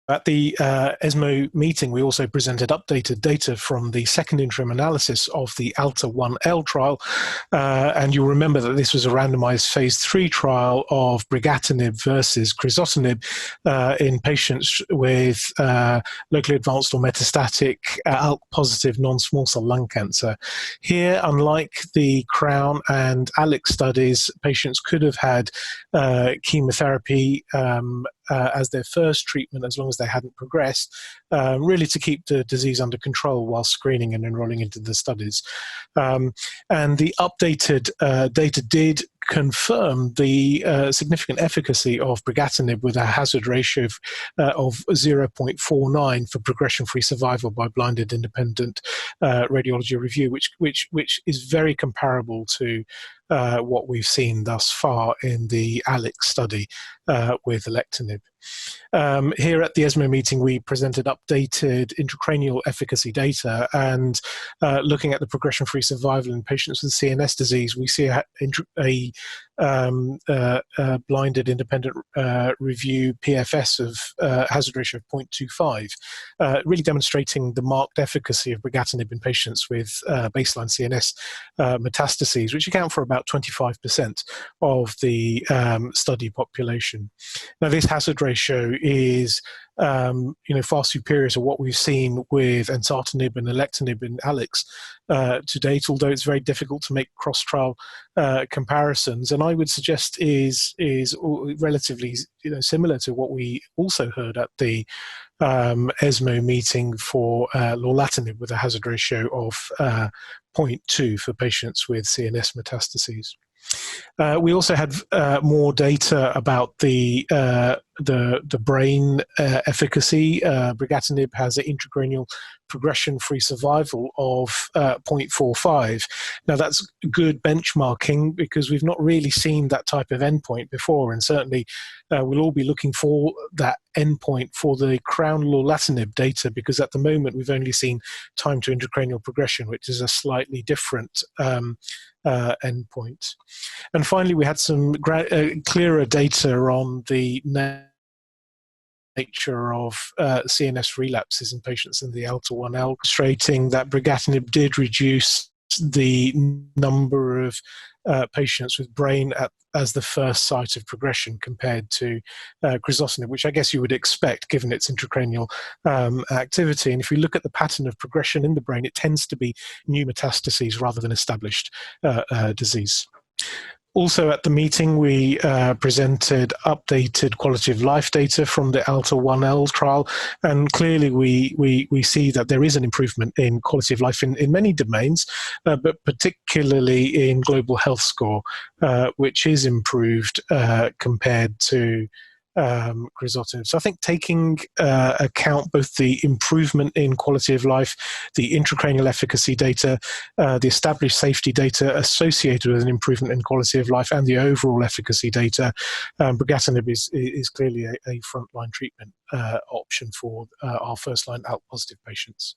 At the ESMO meeting, we also presented updated data from the second interim analysis of the ALTA-1L trial. And you'll remember that this was a randomized phase 3 trial of Brigatinib versus Crizotinib in patients with locally advanced or metastatic ALK-positive non-small cell lung cancer. Here, unlike the CROWN and ALEX studies, patients could have had chemotherapy as their first treatment as long as they hadn't progressed, really to keep the disease under control while screening and enrolling into the studies. And the updated data did confirm the significant efficacy of Brigatinib with a hazard ratio of 0.49 for progression-free survival by blinded independent radiology review, which is very comparable to what we've seen thus far in the ALEX study with alectinib. Here at the ESMO meeting, we presented updated intracranial efficacy data, and looking at the progression-free survival in patients with CNS disease, we see a blinded independent review PFS of hazard ratio of 0.25, really demonstrating the marked efficacy of Brigatinib in patients with baseline CNS metastases, which account for about 25% of the study population. Now, this hazard ratio is far superior to what we've seen with Ensartinib and Alectinib in ALEX to date, although it's very difficult to make cross-trial comparisons, and I would suggest is relatively similar to what we also heard at the ESMO meeting for Lorlatinib, with a hazard ratio of 0.2 for patients with CNS metastases. We also had more data about the brain efficacy. Brigatinib has an intracranial progression-free survival of 0.45. Now, that's good benchmarking because we've not really seen that type of endpoint before, and certainly we'll all be looking for that endpoint for the CROWN Lorlatinib data, because at the moment we've only seen time to intracranial progression, which is a slightly different endpoint. And finally, we had some clearer data on the nature of CNS relapses in patients in the ALTA-1L, demonstrating that Brigatinib did reduce the number of patients with brain as the first site of progression compared to Crizotinib, which I guess you would expect given its intracranial activity. And if we look at the pattern of progression in the brain, it tends to be new metastases rather than established disease. Also at the meeting, we presented updated quality of life data from the ALTA-1L trial, and clearly we see that there is an improvement in quality of life in many domains, but particularly in global health score, which is improved compared to Crizotinib. So I think taking account both the improvement in quality of life, the intracranial efficacy data, the established safety data associated with an improvement in quality of life, and the overall efficacy data, Brigatinib is clearly a frontline treatment option for our first-line ALK-positive patients.